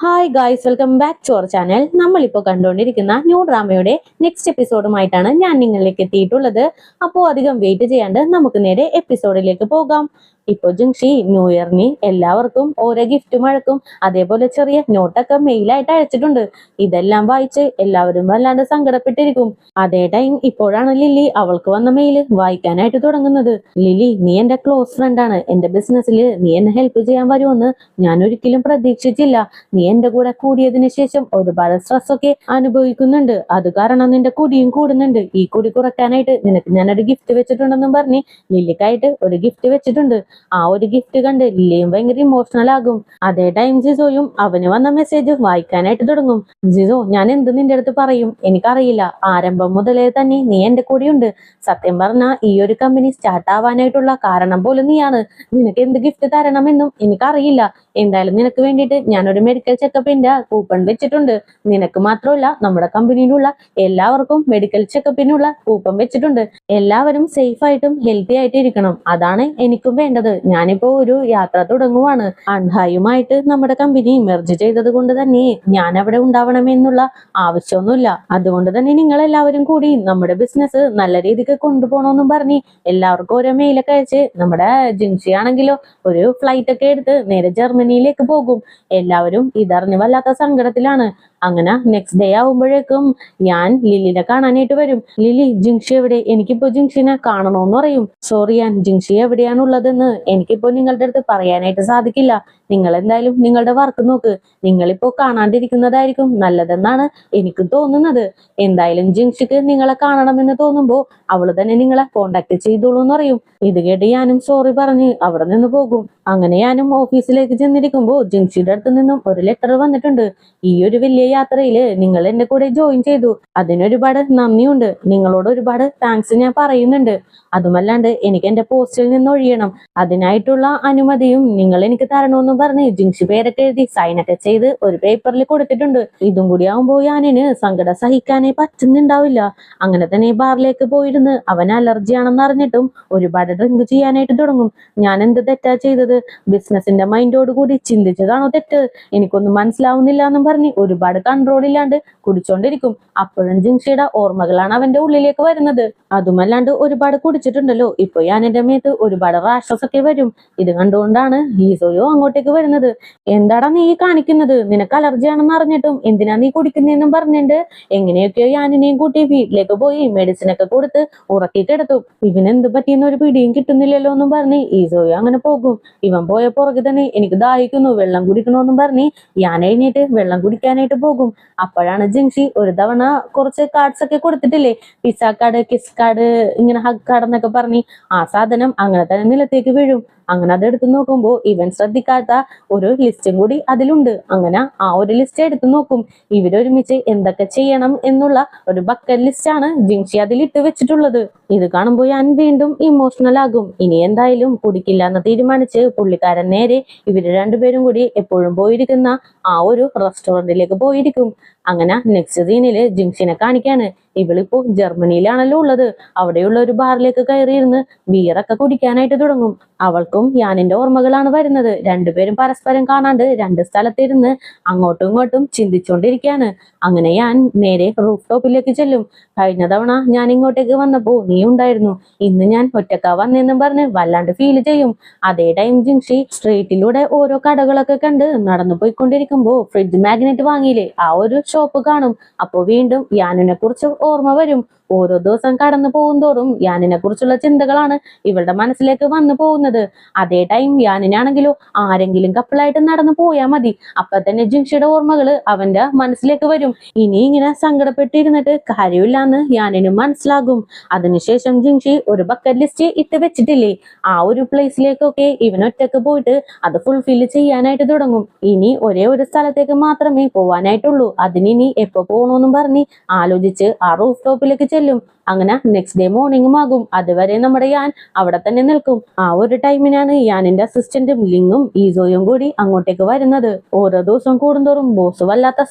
Hi guys, welcome back to our channel. നമ്മളിപ്പോൾ കണ്ടുകൊണ്ടിരിക്കുന്ന new ഡ്രാമയുടെ next എപ്പിസോഡുമായിട്ടാണ് ഞാൻ നിങ്ങളിലേക്ക് എത്തിയിട്ടുള്ളത്. അപ്പോൾ അധികം വെയിറ്റ് ചെയ്യാണ്ട് നമുക്ക് നേരെ എപ്പിസോഡിലേക്ക് പോകാം. ഇപ്പൊ ജിങ്ഷി ന്യൂ ഇയറിന് എല്ലാവർക്കും ഓരോ ഗിഫ്റ്റും അഴക്കും, അതേപോലെ ചെറിയ നോട്ടൊക്കെ മെയിലായിട്ട് അയച്ചിട്ടുണ്ട്. ഇതെല്ലാം വായിച്ച് എല്ലാവരും വല്ലാണ്ട് സങ്കടപ്പെട്ടിരിക്കും. അതേ ടൈം ഇപ്പോഴാണ് ലില്ലി അവൾക്ക് വന്ന മെയില് വായിക്കാനായിട്ട് തുടങ്ങുന്നത്. ലില്ലി, നീ എന്റെ ക്ലോസ് ഫ്രണ്ട് ആണ്. എന്റെ ബിസിനസ്സിൽ നീ എന്നെ ഹെൽപ്പ് ചെയ്യാൻ വരുമെന്ന് ഞാൻ ഒരിക്കലും പ്രതീക്ഷിച്ചില്ല. നീ എന്റെ കൂടെ കൂടിയതിനു ശേഷം ഒരുപാട് സ്ട്രെസ് ഒക്കെ അനുഭവിക്കുന്നുണ്ട്. അത് കാരണം നിന്റെ കുടിയും കൂടുന്നുണ്ട്. ഈ കുടി കുറയ്ക്കാനായിട്ട് നിനക്ക് ഞാനൊരു ഗിഫ്റ്റ് വെച്ചിട്ടുണ്ടെന്നും പറഞ്ഞ് ലില്ലിക്കായിട്ട് ഒരു ഗിഫ്റ്റ് വെച്ചിട്ടുണ്ട്. ആ ഒരു ഗിഫ്റ്റ് കണ്ട് ലില്ലിയും ഭയങ്കര ഇമോഷണൽ ആകും. അതേ ടൈം ജിസോയും അവന് വന്ന മെസ്സേജ് വായിക്കാനായിട്ട് തുടങ്ങും. ജിസോ, ഞാൻ എന്ത് നിന്റെ അടുത്ത് പറയും? എനിക്കറിയില്ല. ആരംഭം മുതലേ തന്നെ നീ എന്റെ കൂടെയുണ്ട്. സത്യം പറഞ്ഞാൽ ഈ ഒരു കമ്പനി സ്റ്റാർട്ട് ആവാനായിട്ടുള്ള കാരണം പോലും നീയാണ്. നിനക്ക് എന്ത് ഗിഫ്റ്റ് തരണമെന്നും എനിക്കറിയില്ല. എന്തായാലും നിനക്ക് വേണ്ടിയിട്ട് ഞാനൊരു മെഡിക്കൽ ചെക്കപ്പിന്റെ കൂപ്പൺ വെച്ചിട്ടുണ്ട്. നിനക്ക് മാത്രമല്ല, നമ്മുടെ കമ്പനിയിലുള്ള എല്ലാവർക്കും മെഡിക്കൽ ചെക്കപ്പിനുള്ള കൂപ്പൺ വെച്ചിട്ടുണ്ട്. എല്ലാവരും സേഫ് ആയിട്ടും ഹെൽത്തി ആയിട്ട് ഇരിക്കണം. അതാണ് എനിക്കും വേണ്ടത്. ഞാനിപ്പോ ഒരു യാത്ര തുടങ്ങുവാണ്. അൺഹായുമായിട്ട് നമ്മുടെ കമ്പനി മെർജ് ചെയ്തത് കൊണ്ട് തന്നെ ഞാൻ അവിടെ ഉണ്ടാവണമെന്നുള്ള ആവശ്യമൊന്നുമില്ല. അതുകൊണ്ട് തന്നെ നിങ്ങൾ എല്ലാവരും കൂടി നമ്മുടെ ബിസിനസ് നല്ല രീതിക്ക് കൊണ്ടുപോകണമെന്നും പറഞ്ഞ് എല്ലാവർക്കും ഓരോ മെയിലൊക്കെ അയച്ച് നമ്മുടെ ജിൻസി ആണെങ്കിലോ ഒരു ഫ്ലൈറ്റ് ഒക്കെ എടുത്ത് നേരെ ജർമ്മനിയിലേക്ക് പോകും. എല്ലാവരും ഇതറിഞ്ഞ് വല്ലാത്ത സങ്കടത്തിലാണ്. അങ്ങനെ നെക്സ്റ്റ് ഡേ ആവുമ്പോഴേക്കും ഞാൻ ലില്ലിനെ കാണാനായിട്ട് വരും. ലില്ലി, ജിങ്ഷി എവിടെ? എനിക്കിപ്പോ ജിങ്ഷിനെ കാണണോന്ന് പറയും. സോറി ഞാൻ, ജിങ്ഷി എവിടെയാണുള്ളതെന്ന് എനിക്കിപ്പോ നിങ്ങളുടെ അടുത്ത് പറയാനായിട്ട് സാധിക്കില്ല. നിങ്ങൾ എന്തായാലും നിങ്ങളുടെ വർക്ക് നോക്ക്. നിങ്ങളിപ്പോ കാണാണ്ടിരിക്കുന്നതായിരിക്കും നല്ലതെന്നാണ് എനിക്ക് തോന്നുന്നത്. എന്തായാലും ജിങ്ഷിക്ക് നിങ്ങളെ കാണണമെന്ന് തോന്നുമ്പോ അവള് തന്നെ നിങ്ങളെ കോണ്ടാക്ട് ചെയ്തോളൂ എന്ന് പറയും. ഇത് കേട്ട് ഞാനും സോറി പറഞ്ഞ് അവിടെ നിന്ന് പോകും. അങ്ങനെ ഞാനും ഓഫീസിലേക്ക് ചെന്നിരിക്കുമ്പോ ജിങ്ഷിയുടെ അടുത്ത് നിന്നും ഒരു ലെറ്റർ വന്നിട്ടുണ്ട്. ഈ ഒരു വലിയ യാത്രയില് നിങ്ങൾ എന്റെ കൂടെ ജോയിൻ ചെയ്തു. അതിനൊരുപാട് നന്ദിയുണ്ട്. നിങ്ങളോട് ഒരുപാട് താങ്ക്സ് ഞാൻ പറയുന്നുണ്ട്. അതുമല്ലാണ്ട് എനിക്ക് എന്റെ പോസ്റ്റിൽ നിന്ന് ഒഴിയണം. അതിനായിട്ടുള്ള അനുമതിയും നിങ്ങൾ എനിക്ക് തരണമെന്നും പറഞ്ഞ് ജിങ്ഷി പേരൊക്കെ എഴുതി സൈനൊക്കെ ചെയ്ത് ഒരു പേപ്പറിൽ കൊടുത്തിട്ടുണ്ട്. ഇതും കൂടി ആവുമ്പോ ഞാനിന് സങ്കടം സഹിക്കാനേ പറ്റുന്നുണ്ടാവില്ല. അങ്ങനെ തന്നെ ബാറിലേക്ക് പോയിരുന്ന് അവൻ അലർജിയാണെന്ന് അറിഞ്ഞിട്ടും ഒരുപാട് ഡ്രിങ്ക് ചെയ്യാനായിട്ട് തുടങ്ങും. ഞാൻ എന്ത് തെറ്റാ ചെയ്തത്? ബിസിനസിന്റെ മൈൻഡോട് കൂടി ചിന്തിച്ചതാണോ തെറ്റ്? എനിക്കൊന്നും മനസ്സിലാവുന്നില്ല എന്നും പറഞ്ഞ് ഒരുപാട് കൺട്രോൾ ഇല്ലാണ്ട് കുടിച്ചോണ്ടിരിക്കും. അപ്പോഴും ജിങ്ഷിയുടെ ഓർമ്മകളാണ് അവന്റെ ഉള്ളിലേക്ക് വരുന്നത്. അതുമല്ലാണ്ട് ഒരുപാട് കുടിച്ചിട്ടുണ്ടല്ലോ, ഇപ്പൊ ഞാൻ എന്റെ മേത്ത് ഒരുപാട് റാഷസ് ഒക്കെ വരും. ഇത് കണ്ടുകൊണ്ടാണ് ഹീസോയോ അങ്ങോട്ടേക്ക് വരുന്നത്. എന്താടാ നീ കാണിക്കുന്നത്? നിനക്ക് അലർജിയാണെന്ന് അറിഞ്ഞിട്ടും എന്തിനാ നീ കുടിക്കുന്നതെന്നും പറഞ്ഞിട്ട് എങ്ങനെയൊക്കെയോ ഞാനിനെയും കൂട്ടി വീട്ടിലേക്ക് പോയി മെഡിസിൻ ഒക്കെ കൊടുത്ത് ഉറക്കി കിടത്തും. ഇവനെന്ത് പറ്റിയെന്ന് ഒരു പിടിയും കിട്ടുന്നില്ലല്ലോ എന്നും പറഞ്ഞ് ഈസോയോ അങ്ങനെ പോകും. ഇവൻ പോയ പുറകെ തന്നെ എനിക്ക് ദാഹിക്കുന്നു, വെള്ളം കുടിക്കണോന്നും പറഞ്ഞ് ഞാൻ എഴുന്നേറ്റ് വെള്ളം കുടിക്കാനായിട്ട് പോകും. അപ്പോഴാണ് ജിങ്ഷി ഒരു തവണ കുറച്ച് കാർഡ്സ് ഒക്കെ കൊടുത്തിട്ടില്ലേ, പിസ്സ കാർഡ്, കിസ് കാർഡ്, ഇങ്ങനെ ഹഗ് കാർഡ് എന്നൊക്കെ പറഞ്ഞ് ആ സാധനം അങ്ങനെ തന്നെ നിലത്തേക്ക് വീഴും. അങ്ങനെ അതെടുത്ത് നോക്കുമ്പോ ഇവൻ ശ്രദ്ധിക്കാത്ത ഒരു ലിസ്റ്റും കൂടി അതിലുണ്ട്. അങ്ങനെ ആ ഒരു ലിസ്റ്റ് എടുത്തു നോക്കും. ഇവരൊരുമിച്ച് എന്തൊക്കെ ചെയ്യണം എന്നുള്ള ഒരു ബക്കറ്റ് ലിസ്റ്റ് ആണ് ജിങ്ഷി അതിലിട്ട് വെച്ചിട്ടുള്ളത്. ഇത് കാണുമ്പോൾ ഞാൻ വീണ്ടും ഇമോഷണൽ ആകും. ഇനി എന്തായാലും കുടിക്കില്ല എന്ന് തീരുമാനിച്ച് പുള്ളിക്കാരൻ നേരെ ഇവര് രണ്ടുപേരും കൂടി എപ്പോഴും പോയിരിക്കുന്ന ആ ഒരു റെസ്റ്റോറന്റിലേക്ക് പോയിരിക്കും. അങ്ങനെ നെക്സ്റ്റ് സീനില് ജിങ്ഷിനെ കാണിക്കാണ്. ഇവളിപ്പോ ജർമ്മനിയിലാണല്ലോ ഉള്ളത്. അവിടെയുള്ള ഒരു ബാറിലേക്ക് കയറിയിരുന്ന് ബിയറൊക്കെ കുടിക്കാനായിട്ട് തുടങ്ങും. അവൾക്കും യാനിന്റെ ഓർമ്മകളാണ് വരുന്നത്. രണ്ടുപേരും പരസ്പരം കാണാണ്ട് രണ്ട് സ്ഥലത്തിരുന്ന് അങ്ങോട്ടും ഇങ്ങോട്ടും ചിന്തിച്ചുകൊണ്ടിരിക്കുകയാണ്. അങ്ങനെ ഞാൻ നേരെ റൂഫ് ടോപ്പിലേക്ക് ചെല്ലും. കഴിഞ്ഞ തവണ ഞാൻ ഇങ്ങോട്ടേക്ക് വന്നപ്പോ നീ ഉണ്ടായിരുന്നു. ഇന്ന് ഞാൻ ഒറ്റക്കാ വന്നെന്നും പറഞ്ഞ് വല്ലാണ്ട് ഫീൽ ചെയ്യും. അതേ ടൈം ജിങ്ഷി സ്ട്രീറ്റിലൂടെ ഓരോ കടകളൊക്കെ കണ്ട് നടന്നു പോയിക്കൊണ്ടിരിക്കുമ്പോ ഫ്രിഡ്ജ് മാഗ്നറ്റ് വാങ്ങിയില്ലേ, ആ ഒരു ഷോപ്പ് കാണും. അപ്പോ വീണ്ടും യാനിനെ കുറിച്ച് ഓർമ്മ വരും. ഓരോ ദിവസം കടന്നു പോകുന്തോറും യാനിനെ കുറിച്ചുള്ള ചിന്തകളാണ് ഇവളുടെ മനസ്സിലേക്ക് വന്നു പോകുന്നത്. അതേ ടൈം യാനിനാണെങ്കിലോ ആരെങ്കിലും കപ്പിളായിട്ട് നടന്നു പോയാൽ മതി, അപ്പൊ തന്നെ ജിങ്ഷിയുടെ ഓർമ്മകള് അവന്റെ മനസ്സിലേക്ക് വരും. ഇനി ഇങ്ങനെ സങ്കടപ്പെട്ടിരുന്നിട്ട് കാര്യമില്ലാന്ന് യാനിനും മനസ്സിലാകും. അതിനുശേഷം ജിങ്ഷി ഒരു ബക്കറ്റ് ലിസ്റ്റ് ഇട്ട് വെച്ചിട്ടില്ലേ, ആ ഒരു പ്ലേസിലേക്കൊക്കെ ഇവൻ ഒറ്റക്ക് പോയിട്ട് അത് ഫുൾഫിൽ ചെയ്യാനായിട്ട് തുടങ്ങും. ഇനി ഒരേ ഒരു സ്ഥലത്തേക്ക് മാത്രമേ പോവാനായിട്ടുള്ളൂ. അതിനി എപ്പോ പോകണമെന്നും പറഞ്ഞ് ആലോചിച്ച് ആ റൂഫ് ടോപ്പിലേക്ക് ചെല്ലും. അങ്ങനെ നെക്സ്റ്റ് ഡേ മോർണിംഗും ആകും. അതുവരെ നമ്മുടെ യാൻ അവിടെ തന്നെ നിൽക്കും. ആ ഒരു ടൈമിന് തന്നെയാണ് യാനിന്റെ അസിസ്റ്റന്റും ലിങ്ങും ഈസോയും കൂടി അങ്ങോട്ടേക്ക് വരുന്നത്. ഓരോ ദിവസം കൂടുന്തോറും ബോസ് വല്ലാത്ത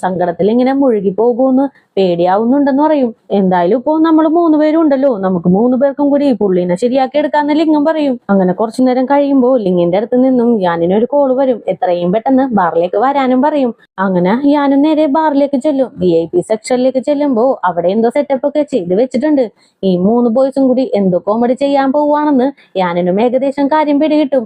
സങ്കടത്തിൽ ഇങ്ങനെ മുഴുകി പോകുമെന്ന് പേടിയാവുന്നുണ്ടെന്ന് പറയും. എന്തായാലും ഇപ്പോ നമ്മൾ 3 പേരുണ്ടല്ലോ, നമുക്ക് 3 പേർക്കും കൂടി പുള്ളിനെ ശരിയാക്കി എടുക്കാന്ന് ലിംഗം പറയും. അങ്ങനെ കുറച്ചു നേരം കഴിയുമ്പോൾ ലിങ്ങിന്റെ അടുത്ത് നിന്നും യാനിനൊരു കോള് വരും. എത്രയും പെട്ടെന്ന് ബാറിലേക്ക് വരാനും പറയും. അങ്ങനെ യാനും നേരെ ബാറിലേക്ക് ചെല്ലും. VIP സെക്ഷനിലേക്ക് ചെല്ലുമ്പോ അവിടെ എന്തോ സെറ്റപ്പ് ഒക്കെ ചെയ്ത് വെച്ചിട്ടുണ്ട്. ഈ 3 ബോയ്സും കൂടി എന്തോ കോമഡി ചെയ്യാൻ പോവാണെന്ന് യാനിനും ഏകദേശം കാര്യം പിടികിട്ടും.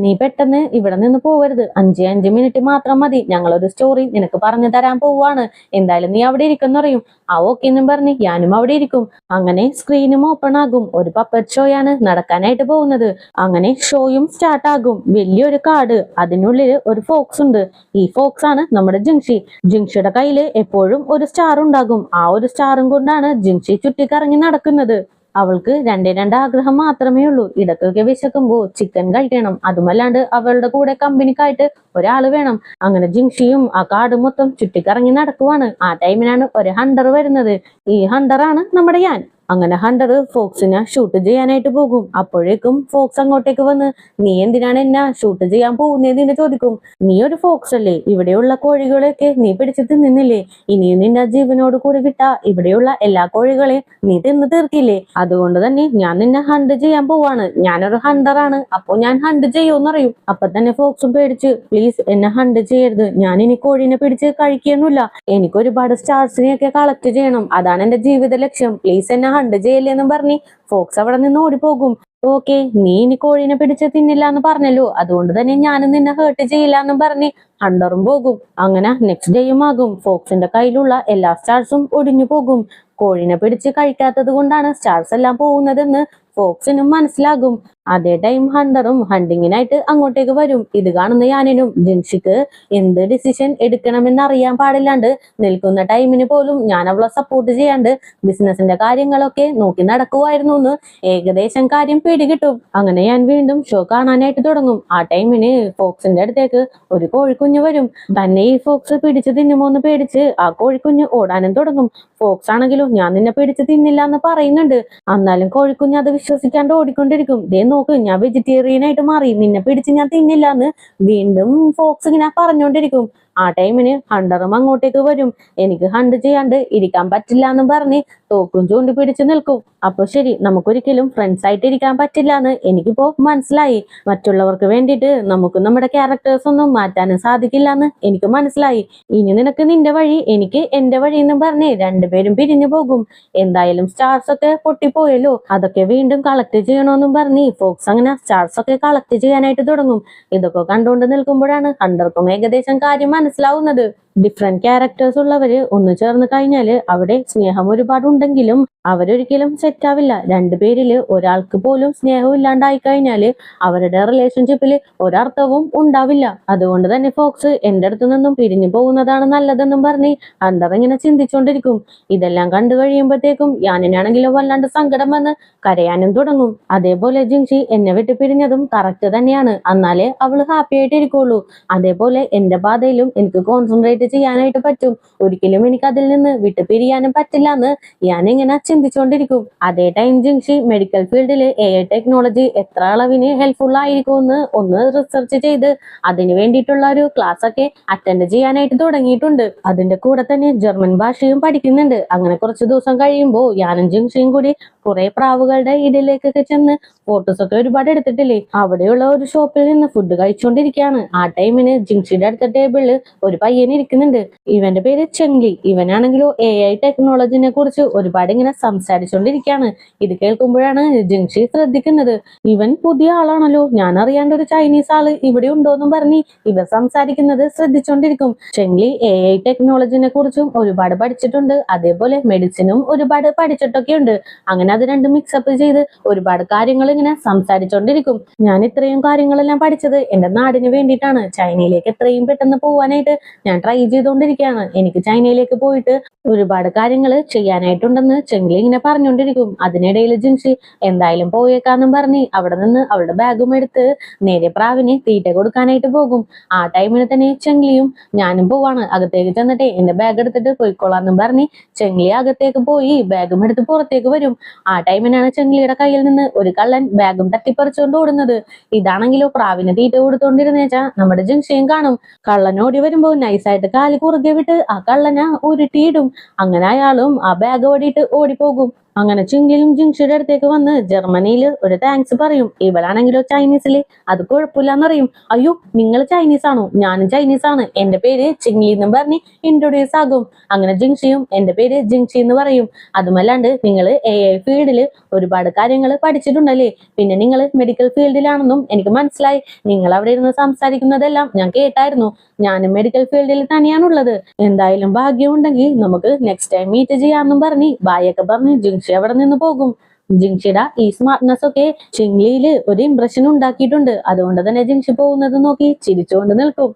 നീ പെട്ടെന്ന് ഇവിടെ നിന്ന് പോവരുത്, 5 മിനിറ്റ് മാത്രം മതി, ഞങ്ങളൊരു സ്റ്റോറി നിനക്ക് പറഞ്ഞു തരാൻ പോവാണ്, എന്തായാലും നീ അവിടെ ഇരിക്കുന്ന പറയും. ഓക്കെ എന്നും പറഞ്ഞ് യാനും അവിടെ ഇരിക്കും. അങ്ങനെ സ്ക്രീനും ഓപ്പൺ ആകും. ഒരു പപ്പറ്റ് ഷോയാണ് നടക്കാനായിട്ട് പോകുന്നത്. അങ്ങനെ ഷോയും സ്റ്റാർട്ട് ആകും. വലിയൊരു കാട്, അതിനുള്ളിൽ ഒരു ഫോക്സ് ഉണ്ട്. ഈ ഫോക്സ് ആണ് നമ്മുടെ ജിങ്ഷിയുടെ കയ്യിൽ എപ്പോഴും ഒരു സ്റ്റാർ ഉണ്ടാകും. ആ ഒരു സ്റ്റാറും കൊണ്ടാണ് ജിങ്ഷി ചുറ്റിക്കറങ്ങി നടക്കുന്നത്. അവൾക്ക് രണ്ട് ആഗ്രഹം മാത്രമേ ഉള്ളൂ. ഇടയ്ക്കൊക്കെ വിശക്കുമ്പോ ചിക്കൻ കഴിക്കണം, അതുമല്ലാണ്ട് അവളുടെ കൂടെ കമ്പനിക്കായിട്ട് ഒരാള് വേണം. അങ്ങനെ ജിങ്ഷിയും ആ കാട് മൊത്തം ചുറ്റിക്കറങ്ങി നടക്കുവാണ്. ആ ടൈമിനാണ് ഒരു ഹണ്ടർ വരുന്നത്. ഈ ഹണ്ടറാണ് നമ്മുടെ യാൻ. അങ്ങനെ ഹണ്ടർ ഫോക്സിനെ ഷൂട്ട് ചെയ്യാനായിട്ട് പോകും. അപ്പോഴേക്കും ഫോക്സ് അങ്ങോട്ടേക്ക് വന്ന്, നീ എന്തിനാണ് എന്നെ ഷൂട്ട് ചെയ്യാൻ പോകുന്നതെന്ന് ചോദിക്കും. നീ ഒരു ഫോക്സ് അല്ലേ, ഇവിടെയുള്ള കോഴികളെയൊക്കെ നീ പിടിച്ച് തിന്നില്ലേ, ഇനിയും നിന്റെ ജീവനോട് കൂടി വിട്ടാ ഇവിടെയുള്ള എല്ലാ കോഴികളെയും നീ തിന്ന് തീർക്കില്ലേ, അതുകൊണ്ട് തന്നെ ഞാൻ നിന്നെ ഹണ്ട് ചെയ്യാൻ പോവാണ്, ഞാനൊരു ഹണ്ടറാണ്, അപ്പൊ ഞാൻ ഹണ്ട് ചെയ്യുമെന്ന് പറയും. അപ്പൊ തന്നെ ഫോക്സും പേടിച്ച്, പ്ലീസ് എന്നെ ഹണ്ട് ചെയ്യരുത്, ഞാൻ ഇനി കോഴീനെ പിടിച്ച് കഴിക്കൊന്നുമില്ല, എനിക്ക് ഒരുപാട് സ്റ്റാർസിനെയൊക്കെ കളക്ട് ചെയ്യണം, അതാണ് എന്റെ ജീവിത ലക്ഷ്യം, പ്ലീസ് എന്നെ ഹണ്ട് ചെയ്യല്ലേന്നും പറഞ്ഞ് ഫോക്സ് അവിടെ നിന്ന് ഓടിപ്പോകും. ഓക്കെ, നീ ഇനി കോഴീനെ പിടിച്ച് തിന്നില്ല എന്ന് പറഞ്ഞല്ലോ, അതുകൊണ്ട് തന്നെ ഞാനും നിന്നെ ഹേർട്ട് ചെയ്യില്ല എന്നും പറഞ്ഞ് ഹണ്ടറും പോകും. അങ്ങനെ നെക്സ്റ്റ് ഡേയും ആകും. ഫോക്സിന്റെ കയ്യിലുള്ള എല്ലാ സ്റ്റാർസും ഒടിഞ്ഞു പോകും. കോഴീനെ പിടിച്ച് കഴിക്കാത്തത് കൊണ്ടാണ് സ്റ്റാർസ് എല്ലാം പോകുന്നതെന്ന് ഫോക്സിനും മനസ്സിലാകും. അതേ ടൈം ഹണ്ടറും ഹണ്ടിങ്ങിനായിട്ട് അങ്ങോട്ടേക്ക് വരും. ഇത് കാണുന്ന യാനിനും ജിൻഷിക്ക് എന്ത് ഡിസിഷൻ എടുക്കണമെന്ന് അറിയാൻ പാടില്ലാണ്ട് നിൽക്കുന്ന ടൈമിന് പോലും ഞാൻ അവളെ സപ്പോർട്ട് ചെയ്യാണ്ട് ബിസിനസിന്റെ കാര്യങ്ങളൊക്കെ നോക്കി നടക്കുമായിരുന്നു എന്ന് ഏകദേശം കാര്യം പിടികിട്ടും. അങ്ങനെ ഞാൻ വീണ്ടും ഷോ കാണാനായിട്ട് തുടങ്ങും. ആ ടൈമിന് ഫോക്സിന്റെ അടുത്തേക്ക് ഒരു കോഴിക്കുഞ്ഞ് വരും. തന്നെ ഈ ഫോക്സ് പിടിച്ച് തിന്നുമോന്ന് പേടിച്ച് ആ കോഴിക്കുഞ്ഞ് ഓടാനും തുടങ്ങും. ഫോക്സ് ആണെങ്കിലും ഞാൻ നിന്നെ പിടിച്ച് തിന്നില്ല എന്ന് പറയുന്നുണ്ട്. എന്നാലും കോഴിക്കുഞ്ഞ് അത് വിശ്വസിക്കാണ്ട് ഓടിക്കൊണ്ടിരിക്കും. ദേ നോക്ക്, ഞാൻ വെജിറ്റേറിയൻ ആയിട്ട് മാറി, നിന്നെ പിടിച്ച് ഞാൻ തിന്നില്ല എന്ന് വീണ്ടും ഫോക്സ് ഇങ്ങനെ പറഞ്ഞുകൊണ്ടിരിക്കും. ആ ടൈമിന് ഹണ്ടറും അങ്ങോട്ടേക്ക് വരും. എനിക്ക് ഹണ്ട് ചെയ്യാണ്ട് ഇരിക്കാൻ പറ്റില്ല എന്ന് പറഞ്ഞ് തോക്കും ചൂണ്ടി പിടിച്ച് നിൽക്കും. അപ്പൊ ശരി, നമുക്കൊരിക്കലും ഫ്രണ്ട്സ് ആയിട്ട് ഇരിക്കാൻ പറ്റില്ല എന്ന് എനിക്കിപ്പോ മനസ്സിലായി. മറ്റുള്ളവർക്ക് വേണ്ടിയിട്ട് നമുക്ക് നമ്മുടെ ക്യാരക്ടേഴ്സ് ഒന്നും മാറ്റാനും സാധിക്കില്ല എന്ന് എനിക്ക് മനസ്സിലായി. ഇനി നിനക്ക് നിന്റെ വഴി, എനിക്ക് എന്റെ വഴി എന്ന് പറഞ്ഞ് രണ്ടുപേരും പിരിഞ്ഞു പോകും. എന്തായാലും സ്റ്റാർസ് ഒക്കെ പൊട്ടിപ്പോയല്ലോ, അതൊക്കെ വീണ്ടും കളക്ട് ചെയ്യണമെന്നും പറഞ്ഞ് ഫോക്സ് അങ്ങനെ സ്റ്റാർസ് ഒക്കെ കളക്ട് ചെയ്യാനായിട്ട് തുടങ്ങും. ഇതൊക്കെ കണ്ടുകൊണ്ട് നിൽക്കുമ്പോഴാണ് ഹണ്ടർക്കും ഏകദേശം കാര്യം മനസ്സിലാവുന്നത്. ഡിഫറെന്റ് ക്യാരക്ടേഴ്സ് ഉള്ളവര് ഒന്നു ചേർന്ന് കഴിഞ്ഞാല് അവിടെ സ്നേഹം ഒരുപാടുണ്ടെങ്കിലും അവരൊരിക്കലും സെറ്റ് ആവില്ല. രണ്ടുപേരില് ഒരാൾക്ക് പോലും സ്നേഹം ഇല്ലാണ്ടായി കഴിഞ്ഞാല് അവരുടെ റിലേഷൻഷിപ്പിൽ ഒരർത്ഥവും ഉണ്ടാവില്ല. അതുകൊണ്ട് തന്നെ ഫോക്സ് എന്റെ അടുത്ത് നിന്നും പിരിഞ്ഞു പോകുന്നതാണ് നല്ലതെന്നും പറഞ്ഞ് ഹണ്ടർ ഇങ്ങനെ ചിന്തിച്ചുകൊണ്ടിരിക്കും. ഇതെല്ലാം കണ്ടു കഴിയുമ്പോഴത്തേക്കും യാനിനാണെങ്കിലും വല്ലാണ്ട് സങ്കടം വന്ന് കരയാനും തുടങ്ങും. അതേപോലെ ജിങ്ഷി എന്നെ വിട്ട് പിരിഞ്ഞതും കറക്റ്റ് തന്നെയാണ്, എന്നാലേ അവള് ഹാപ്പി ആയിട്ട് ഇരിക്കുള്ളൂ. അതേപോലെ എന്റെ പാതയിലും എനിക്ക് കോൺസെൻട്രേറ്റ് ചെയ്യാനായിട്ട് പറ്റും, ഒരിക്കലും എനിക്ക് അതിൽ നിന്ന് വിട്ടു പിരിയാനും പറ്റില്ല എന്ന് ഞാൻ ഇങ്ങനെ ചിന്തിച്ചുകൊണ്ടിരിക്കും. അതേ ടൈം ജിങ്ഷി മെഡിക്കൽ ഫീൽഡിൽ AI ടെക്നോളജി എത്ര അളവിന് ഹെൽപ്ഫുൾ ആയിരിക്കും ഒന്ന് റിസർച്ച് ചെയ്ത് അതിന് വേണ്ടിയിട്ടുള്ള ഒരു ക്ലാസ് ഒക്കെ അറ്റൻഡ് ചെയ്യാനായിട്ട് തുടങ്ങിയിട്ടുണ്ട്. അതിന്റെ കൂടെ തന്നെ ജർമ്മൻ ഭാഷയും പഠിക്കുന്നുണ്ട്. അങ്ങനെ കുറച്ച് ദിവസം കഴിയുമ്പോൾ ഞാനും ജിങ്ഷിയും കൂടി കുറെ പ്രാവുകളുടെ ഇടയിലേക്കൊക്കെ ചെന്ന് ഫോട്ടോസ് ഒക്കെ ഒരുപാട് എടുത്തിട്ടില്ലേ, അവിടെയുള്ള ഒരു ഷോപ്പിൽ നിന്ന് ഫുഡ് കഴിച്ചുകൊണ്ടിരിക്കുകയാണ്. ആ ടൈമിന് ജിങ്ഷിയുടെ അടുത്ത ടേബിളിൽ ഒരു പയ്യൻ ഇരിക്കുന്നുണ്ട്. ഇവന്റെ പേര് ചെങ്ലി. ഇവനാണെങ്കിലോ AI ടെക്നോളജിനെ കുറിച്ച് ഒരുപാട് ഇങ്ങനെ സംസാരിച്ചുകൊണ്ടിരിക്കുകയാണ്. ഇത് കേൾക്കുമ്പോഴാണ് ജിങ്ഷി ശ്രദ്ധിക്കുന്നത്. ഇവൻ പുതിയ ആളാണല്ലോ, ഞാൻ അറിയാണ്ട് ഒരു ചൈനീസ് ആള് ഇവിടെ ഉണ്ടോന്നും പറഞ്ഞ് ഇവർ സംസാരിക്കുന്നത് ശ്രദ്ധിച്ചുകൊണ്ടിരിക്കും. ചെങ്ലി AI ടെക്നോളജിനെ കുറിച്ചും ഒരുപാട് പഠിച്ചിട്ടുണ്ട്, അതേപോലെ മെഡിസിനും ഒരുപാട് പഠിച്ചിട്ടൊക്കെ ഉണ്ട്. അങ്ങനെ അത് രണ്ടും മിക്സപ്പ് ചെയ്ത് ഒരുപാട് കാര്യങ്ങൾ ഇങ്ങനെ സംസാരിച്ചുകൊണ്ടിരിക്കും. ഞാൻ ഇത്രയും കാര്യങ്ങളെല്ലാം പഠിച്ചത് എന്റെ നാടിന് വേണ്ടിയിട്ടാണ്. ചൈനയിലേക്ക് എത്രയും പെട്ടെന്ന് പോവാനായിട്ട് ഞാൻ ട്രൈ ട്രൈ ചെയ്തുകൊണ്ടിരിക്കുകയാണ്. എനിക്ക് ചൈനയിലേക്ക് പോയിട്ട് ഒരുപാട് കാര്യങ്ങൾ ചെയ്യാനായിട്ടുണ്ടെന്ന് ചെങ്ലി ഇങ്ങനെ പറഞ്ഞുകൊണ്ടിരിക്കും. അതിനിടയിൽ ജിൻഷി എന്തായാലും പോയേക്കാന്നും പറഞ്ഞ് അവിടെ നിന്ന് അവളുടെ ബാഗും എടുത്ത് നേരെ പ്രാവിന് തീറ്റ കൊടുക്കാനായിട്ട് പോകും. ആ ടൈമിന് തന്നെ ചെങ്ലിയും ഞാനും പോവാണ്. അകത്തേക്ക് ചെന്നിട്ട് എന്റെ ബാഗ് എടുത്തിട്ട് പോയിക്കോളാന്നും പറഞ്ഞ് ചെങ്ലി അകത്തേക്ക് പോയി ബാഗും എടുത്ത് പുറത്തേക്ക് വരും. ആ ടൈമിനാണ് ചെങ്ലിയുടെ കയ്യിൽ നിന്ന് ഒരു കള്ളൻ ബാഗും തട്ടിപ്പറിച്ചുകൊണ്ട് ഓടുന്നത്. ഇതാണെങ്കിലോ പ്രാവിന് തീറ്റ കൊടുത്തോണ്ടിരുന്നേച്ചാ നമ്മുടെ ജിൻഷിയും കാണും. കള്ളൻ ഓടി വരുമ്പോ നൈസായിട്ട് കാല് കുറുകെ വിട്ട് ആ കള്ളനെ ഉരുട്ടിയിടും. അങ്ങനെ അയാളും ആ ബാഗ് ഓടിയിട്ട് ഓടിപ്പോകും. അങ്ങനെ ചിങ്ലിയും ജിൻഷിയുടെ അടുത്തേക്ക് വന്ന് ജർമ്മനിയിൽ ഒരു താങ്ക്സ് പറയും. ഇവളാണെങ്കിലോ ചൈനീസില് അത് കുഴപ്പമില്ലാന്നറിയും. അയ്യോ, നിങ്ങൾ ചൈനീസ് ആണോ? ഞാനും ചൈനീസ് ആണ്, എന്റെ പേര് ചിങ്ലി എന്നും പറഞ്ഞ് ഇൻട്രൊഡ്യൂസ് ആകും. അങ്ങനെ ജിൻഷിയും എന്റെ പേര് ജിൻഷി എന്ന് പറയും. അതുമല്ലാണ്ട് നിങ്ങൾ AI ഫീൽഡിൽ ഒരുപാട് കാര്യങ്ങൾ പഠിച്ചിട്ടുണ്ടല്ലേ, പിന്നെ നിങ്ങൾ മെഡിക്കൽ ഫീൽഡിലാണെന്നും എനിക്ക് മനസ്സിലായി. നിങ്ങൾ അവിടെ ഇരുന്ന് സംസാരിക്കുന്നതെല്ലാം ഞാൻ കേട്ടായിരുന്നു. ഞാനും മെഡിക്കൽ ഫീൽഡിൽ തന്നെയാണുള്ളത്. എന്തായാലും ഭാഗ്യമുണ്ടെങ്കിൽ നമുക്ക് നെക്സ്റ്റ് ടൈം മീറ്റ് ചെയ്യാമെന്നും പറഞ്ഞ് ബായൊക്കെ പറഞ്ഞ് ജിൻഷി അവിടെ നിന്ന് പോകും. ജിൻഷിയുടെ ഈ സ്മാർട്ട്നെസ് ഒക്കെ ചിങ്ലിയില് ഒരു ഇംപ്രഷൻ ഉണ്ടാക്കിയിട്ടുണ്ട്. അതുകൊണ്ട് തന്നെ ജിൻഷി പോകുന്നത് നോക്കി ചിരിച്ചുകൊണ്ട് നിൽക്കും.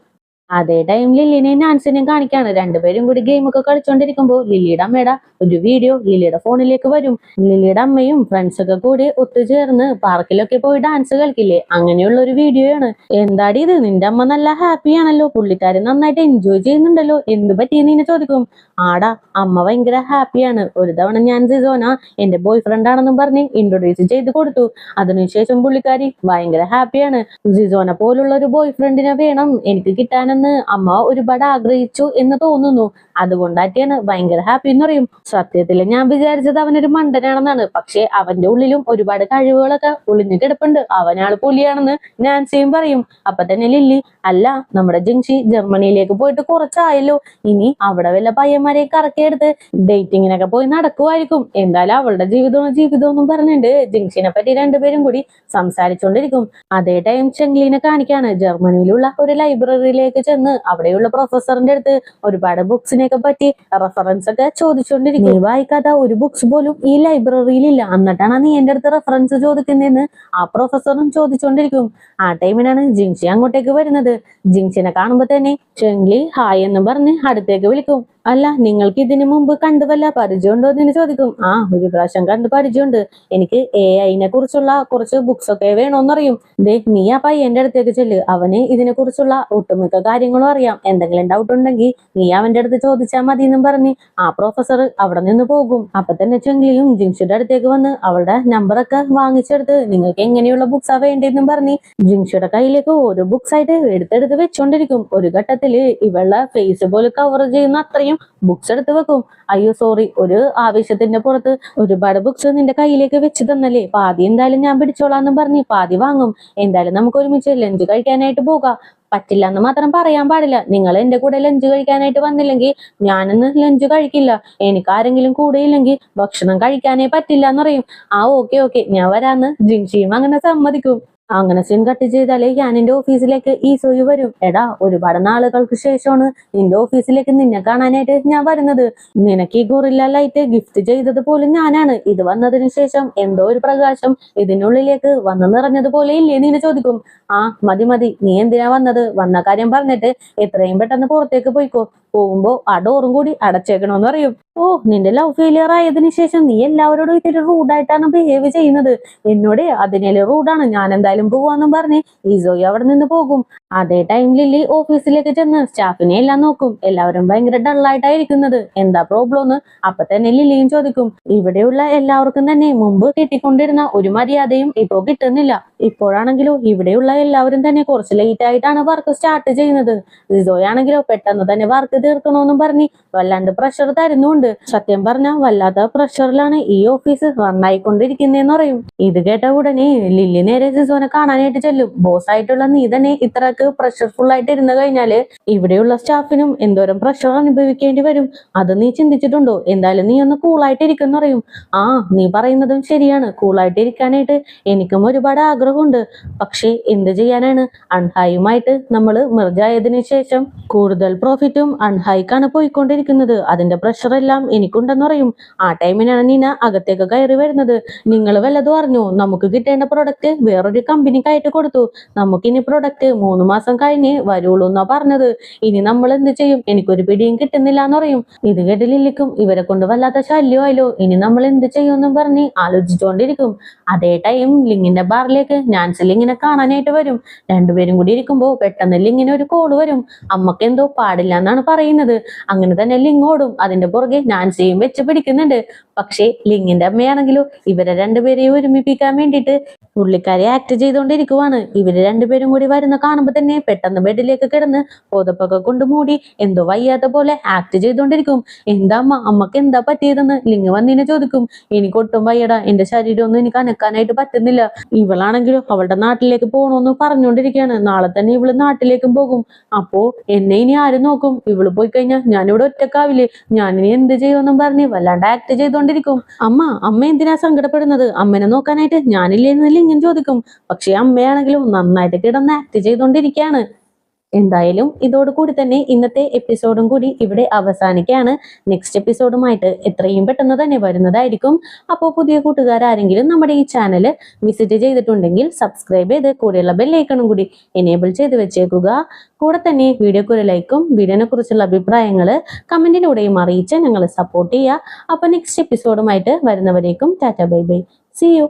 അതേ ടൈം ലില്ലിനെയും നാൻസിനെയും കാണിക്കാണ്. രണ്ടുപേരും കൂടി ഗെയിം ഒക്കെ കളിച്ചോണ്ടിരിക്കുമ്പോ ലില്ലിയുടെ അമ്മയുടെ ഒരു വീഡിയോ ലില്ലിയുടെ ഫോണിലേക്ക് വരും. ലില്ലിയുടെ അമ്മയും ഫ്രണ്ട്സ് ഒക്കെ കൂടി ഒത്തുചേർന്ന് പാർക്കിലൊക്കെ പോയി ഡാൻസ് കളിക്കില്ലേ, അങ്ങനെയുള്ള ഒരു വീഡിയോയാണ്. എന്താടി ഇത്, നിന്റെ അമ്മ നല്ല ഹാപ്പിയാണല്ലോ, പുള്ളിക്കാരി നന്നായിട്ട് എൻജോയ് ചെയ്യുന്നുണ്ടല്ലോ, എന്ത് പറ്റിയെന്ന് ഇങ്ങനെ ചോദിക്കും. ആടാ, അമ്മ ഭയങ്കര ഹാപ്പിയാണ്. ഒരു തവണ ഞാൻ സിസോന എന്റെ ബോയ് ഫ്രണ്ട് ആണെന്നും പറഞ്ഞ് ഇൻട്രൊഡ്യൂസ് ചെയ്ത് കൊടുത്തു. അതിനുശേഷം പുള്ളിക്കാരി ഭയങ്കര ഹാപ്പിയാണ്. സിസോന പോലുള്ള ഒരു ബോയ് ഫ്രണ്ടിനെ വേണം എനിക്ക് കിട്ടാനെന്ന് അമ്മ ഒരുപാട് ആഗ്രഹിച്ചു എന്ന് തോന്നുന്നു. അതുകൊണ്ടാറ്റിയാണ് ഭയങ്കര ഹാപ്പി എന്ന് പറയും. സത്യത്തിൽ ഞാൻ വിചാരിച്ചത് അവനൊരു മണ്ടനാണെന്നാണ്. പക്ഷെ അവന്റെ ഉള്ളിലും ഒരുപാട് കഴിവുകളൊക്കെ ഒളിഞ്ഞു കിടപ്പുണ്ട്. അവനാള് പുലിയാണെന്ന് നാൻസിയും പറയും. അപ്പൊ തന്നെ ലില്ലി, അല്ല നമ്മുടെ ജിൻഷി ജർമ്മനിയിലേക്ക് പോയിട്ട് കുറച്ചായല്ലോ, ഇനി അവിടെ വല്ല പയ്യന്മാരെ കറക്കിയെടുത്ത് ഡേറ്റിങ്ങിനൊക്കെ പോയി നടക്കുമായിരിക്കും. എന്തായാലും അവളുടെ ജീവിതം എന്നും പറഞ്ഞിട്ട് ജിൻഷിനെ പറ്റി രണ്ടുപേരും കൂടി സംസാരിച്ചുകൊണ്ടിരിക്കും. അതേ ടൈം ചെങ്ലീനെ കാണിക്കാണ്. ജർമ്മനിയിലുള്ള ഒരു ലൈബ്രറിയിലേക്ക് ചെന്ന് അവിടെയുള്ള പ്രൊഫസറിന്റെ അടുത്ത് ഒരുപാട് ബുക്സിനെയൊക്കെ പറ്റി റെഫറൻസ് ഒക്കെ ചോദിച്ചുകൊണ്ടിരിക്കും. നീ വായിക്കാത്ത ഒരു ബുക്സ് പോലും ഈ ലൈബ്രറിയിൽ ഇല്ല, എന്നിട്ടാണ് നീ എന്റെ അടുത്ത് റെഫറൻസ് ചോദിക്കുന്നതെന്ന് ആ പ്രൊഫസറും ചോദിച്ചുകൊണ്ടിരിക്കും. ആ ടൈമിനാണ് ജിൻഷി അങ്ങോട്ടേക്ക് വരുന്നത്. ജിൻഷിനെ കാണുമ്പോ തന്നെ ചെങ്ലി ഹായ് എന്ന് പറഞ്ഞ് അടുത്തേക്ക് വിളിക്കും. അല്ല, നിങ്ങൾക്ക് ഇതിനു മുമ്പ് കണ്ടു വല്ല പരിചയമുണ്ടോ എന്ന് ചോദിക്കും. ആ, ഒരു പ്രാവശ്യം കണ്ട് പരിചയമുണ്ട്. എനിക്ക് AI കുറിച്ചുള്ള കുറച്ച് ബുക്സ് ഒക്കെ വേണോന്നറിയും. ദേ, നീ ആ പയ്യന്റെ അടുത്തേക്ക് ചെല്ല്, അവന് ഇതിനെ കുറിച്ചുള്ള ഒട്ടുമിക്ക കാര്യങ്ങളും അറിയാം. എന്തെങ്കിലും ഡൗട്ട് ഉണ്ടെങ്കിൽ നീ അവന്റെ അടുത്ത് ചോദിച്ചാൽ മതി എന്നും പറഞ്ഞ് ആ പ്രൊഫസർ അവിടെ നിന്ന് പോകും. അപ്പൊ തന്നെ ചെങ്ലിയും ജിൻഷിയുടെ അടുത്തേക്ക് വന്ന് അവളുടെ നമ്പറൊക്കെ വാങ്ങിച്ചെടുത്ത് നിങ്ങൾക്ക് എങ്ങനെയുള്ള ബുക്സാ വേണ്ടതെന്നും പറഞ്ഞ് ജിൻഷിയുടെ കയ്യിലേക്ക് ഓരോ ബുക്സ് ആയിട്ട് എടുത്തെടുത്ത് വെച്ചോണ്ടിരിക്കും. ഒരു ഘട്ടത്തില് ഇവളുടെ ഫേസ് പോലെ കവർ ചെയ്യുന്ന അത്രയും ബുക്സ് എടുത്ത് വെക്കും. അയ്യോ സോറി, ഒരു ആവശ്യത്തിന്റെ പുറത്ത് ഒരുപാട് ബുക്സ് നിന്റെ കയ്യിലേക്ക് വെച്ച് തന്നല്ലേ, പാതി എന്തായാലും ഞാൻ പിടിച്ചോളാന്നും പറഞ്ഞ് പാതി വാങ്ങും. എന്തായാലും നമുക്ക് ഒരുമിച്ച് ലഞ്ച് കഴിക്കാനായിട്ട് പോകാം. പറ്റില്ല എന്ന് മാത്രം പറയാൻ പാടില്ല. നിങ്ങൾ എന്റെ കൂടെ ലഞ്ച് കഴിക്കാനായിട്ട് വന്നില്ലെങ്കിൽ ഞാനിന്ന് ലഞ്ച് കഴിക്കില്ല. എനിക്ക് ആരെങ്കിലും കൂടെ ഇല്ലെങ്കിൽ ഭക്ഷണം കഴിക്കാനേ പറ്റില്ല എന്ന് പറയും. ആ, ഓക്കെ ഞാൻ വരാന്ന് ജിൻഷിയും അങ്ങനെ സമ്മതിക്കും. അങ്ങനെ സീൻ കട്ട് ചെയ്താലേ ഞാൻ എന്റെ ഓഫീസിലേക്ക് ഈസോയി വരും. എടാ, ഒരുപാട് നാളുകൾക്ക് ശേഷമാണ് നിന്റെ ഓഫീസിലേക്ക് നിന്നെ കാണാനായിട്ട് ഞാൻ വരുന്നത്. നിനക്ക് ഈ ഗൊറില്ല ലൈറ്റ് ഗിഫ്റ്റ് ചെയ്തത് പോലും ഞാനാണ്. ഇത് വന്നതിന് ശേഷം എന്തോ ഒരു പ്രകാശം ഇതിനുള്ളിലേക്ക് വന്നു നിറഞ്ഞതുപോലെ ഇല്ലേ നീ ചോദിക്കും. ആ, മതി, നീ എന്തിനാ വന്നത്? വന്ന കാര്യം പറഞ്ഞിട്ട് എത്രയും പെട്ടെന്ന് പുറത്തേക്ക് പോയിക്കോ. പോകുമ്പോ ആ ഡോറും കൂടി അടച്ചേക്കണോന്ന് പറയും. ഓ, നിന്റെ ലവ് ഫെയിലിയർ ആയതിനു ശേഷം നീ എല്ലാവരോടും ഇത്തിരി റൂഡായിട്ടാണ് ബിഹേവ് ചെയ്യുന്നത്. എന്നോട് അതിനേലും റൂഡാണ്. ഞാൻ എന്തായാലും പോവാന്നും പറഞ്ഞ് ഈസോയി അവിടെ നിന്ന് പോകും. അതേ ടൈം ലില്ലി ഓഫീസിലേക്ക് ചെന്ന് സ്റ്റാഫിനെ എല്ലാം നോക്കും. എല്ലാവരും ഭയങ്കര ഡള്ളായിട്ടായിരിക്കുന്നത്. എന്താ പ്രോബ്ലം എന്ന് അപ്പൊ തന്നെ ലില്ലിയും ചോദിക്കും. ഇവിടെയുള്ള എല്ലാവർക്കും തന്നെ മുമ്പ് കിട്ടിക്കൊണ്ടിരുന്ന ഒരു മര്യാദയും ഇപ്പോ കിട്ടുന്നില്ല. ഇപ്പോഴാണെങ്കിലോ ഇവിടെയുള്ള എല്ലാവരും തന്നെ കുറച്ച് ലേറ്റ് ആയിട്ടാണ് വർക്ക് സ്റ്റാർട്ട് ചെയ്യുന്നത്. ഈസോയി ആണെങ്കിലോ പെട്ടെന്ന് തന്നെ വർക്ക് തീർക്കണോന്നും പറഞ്ഞ് വല്ലാണ്ട് പ്രഷർ തരുന്നുണ്ട്. സത്യം പറഞ്ഞാൽ വല്ലാത്ത പ്രഷറിലാണ് ഈ ഓഫീസ് റണ്ണായിക്കൊണ്ടിരിക്കുന്നതെന്ന് പറയും. ഇത് കേട്ട ഉടനെ ലില്ലി നേരെ സിസോനെ കാണാനായിട്ട് ചെല്ലും. ബോസ് ആയിട്ടുള്ള നീ തന്നെ ഇത്രക്ക് പ്രഷർഫുൾ ആയിട്ട് ഇരുന്ന് കഴിഞ്ഞാല് ഇവിടെയുള്ള സ്റ്റാഫിനും എന്തോരം പ്രഷർ അനുഭവിക്കേണ്ടി വരും. അത് നീ ചിന്തിച്ചിട്ടുണ്ടോ? എന്തായാലും നീ ഒന്ന് കൂളായിട്ട് ഇരിക്കുന്ന പറയും. ആ, നീ പറയുന്നതും ശരിയാണ്. കൂളായിട്ട് ഇരിക്കാനായിട്ട് എനിക്കും ഒരുപാട് ആഗ്രഹമുണ്ട്. പക്ഷെ എന്ത് ചെയ്യാനാണ്, അൺഹായുമായിട്ട് നമ്മൾ മെർജായതിനു ശേഷം കൂടുതൽ പ്രോഫിറ്റും അൺഹൈക്കാണ് പോയിക്കൊണ്ടിരിക്കുന്നത്. അതിന്റെ പ്രഷർ എല്ലാം എനിക്കുണ്ടെന്ന് പറയും. ആ ടൈമിനാണ് നീന അകത്തേക്ക് കയറി വരുന്നത്. നിങ്ങൾ വല്ലതും അറിഞ്ഞോ? നമുക്ക് കിട്ടേണ്ട പ്രൊഡക്റ്റ് വേറൊരു കമ്പനിക്ക് ആയിട്ട് കൊടുത്തു. നമുക്കിനി പ്രൊഡക്റ്റ് 3 മാസം കഴിഞ്ഞ് വരുള്ളൂ എന്നാ പറഞ്ഞത്. ഇനി നമ്മൾ എന്ത് ചെയ്യും? എനിക്കൊരു പിടിയും കിട്ടുന്നില്ല എന്ന് പറയും. ഇത് കേട്ട് ലില്ലിക്കും ഇവരെ കൊണ്ട് വല്ലാത്ത ശല്യമായല്ലോ, ഇനി നമ്മൾ എന്ത് ചെയ്യുമെന്നും പറഞ്ഞ് ആലോചിച്ചുകൊണ്ടിരിക്കും. അതേ ടൈം ലിങ്ങിന്റെ ബാറിലേക്ക് നാൻസി ലിങ്ങിനെ കാണാനായിട്ട് വരും. രണ്ടുപേരും കൂടി ഇരിക്കുമ്പോൾ പെട്ടെന്ന് ലിങ്ങിന് ഒരു കോള് വരും. അമ്മക്ക് എന്തോ പാടില്ല എന്നാണ് പറയുന്നത്. അങ്ങനെ തന്നെ ലിങ് ഓടും. അതിന്റെ പുറകെ നാൻസിയും വെച്ച് പിടിക്കുന്നുണ്ട്. പക്ഷേ ലിങ്ങിന്റെ അമ്മയാണെങ്കിലും ഇവരെ രണ്ടുപേരെയും ഒരുമിപ്പിക്കാൻ വേണ്ടിയിട്ട് പുള്ളിക്കാരി ആക്ട് ചെയ്തുകൊണ്ടിരിക്കുവാണ്. ഇവര് രണ്ടുപേരും കൂടി വരുന്ന കാണുമ്പോ തന്നെ പെട്ടെന്ന് ബെഡിലേക്ക് കിടന്ന് പുതപ്പൊക്കെ കൊണ്ട് മൂടി എന്തോ വയ്യാത്ത പോലെ ആക്ട് ചെയ്തുകൊണ്ടിരിക്കും. എന്താ അമ്മക്ക് എന്താ പറ്റിയതെന്ന് ലിങ് വന്നിനെ ചോദിക്കും. എനിക്ക് ഒട്ടും വയ്യടാ, എന്റെ ശരീരമൊന്നും എനിക്ക് അനക്കാനായിട്ട് പറ്റുന്നില്ല. ഇവളാണെങ്കിലും അവളുടെ നാട്ടിലേക്ക് പോകണമെന്ന് പറഞ്ഞുകൊണ്ടിരിക്കുകയാണ്. നാളെ തന്നെ ഇവള് നാട്ടിലേക്കും പോകും. അപ്പോ എന്നെ ഇനി ആര് നോക്കും? ഇവള് പോയി കഴിഞ്ഞാൽ ഞാനിവിടെ ഒറ്റക്കാവില്ലേ? ഞാനിനി എന്ത് ചെയ്യുമെന്നും പറഞ്ഞ് വല്ലാണ്ട് ആക്ട് ചെയ്തുകൊണ്ടിരിക്കും. അമ്മ എന്തിനാ സങ്കടപ്പെടുന്നത്? അമ്മനെ നോക്കാനായിട്ട് ഞാനില്ലേന്ന് ഇങ്ങനെ ചോദിക്കും. പക്ഷെ അമ്മയാണെങ്കിലും നന്നായിട്ട് കിടന്ന് ആക്ട് ചെയ്തുകൊണ്ടിരിക്കുകയാണ്. എന്തായാലും ഇതോടുകൂടി തന്നെ ഇന്നത്തെ എപ്പിസോഡും കൂടി ഇവിടെ അവസാനിക്കുകയാണ്. നെക്സ്റ്റ് എപ്പിസോഡുമായിട്ട് എത്രയും പെട്ടെന്ന് തന്നെ വരുന്നതായിരിക്കും. അപ്പോൾ പുതിയ കൂട്ടുകാരെങ്കിലും നമ്മുടെ ഈ ചാനൽ വിസിറ്റ് ചെയ്തിട്ടുണ്ടെങ്കിൽ സബ്സ്ക്രൈബ് ചെയ്ത് കൂടെയുള്ള ബെല്ലൈക്കണും കൂടി എനേബിൾ ചെയ്ത് വെച്ചേക്കുക. കൂടെ തന്നെ വീഡിയോക്ക് ഒരു ലൈക്കും വീഡിയോനെ കുറിച്ചുള്ള അഭിപ്രായങ്ങൾ കമന്റിലൂടെയും അറിയിച്ച് ഞങ്ങളെ സപ്പോർട്ട് ചെയ്യുക. അപ്പോൾ നെക്സ്റ്റ് എപ്പിസോഡുമായിട്ട് വരുന്നവരേക്കും tata bye bye. See U.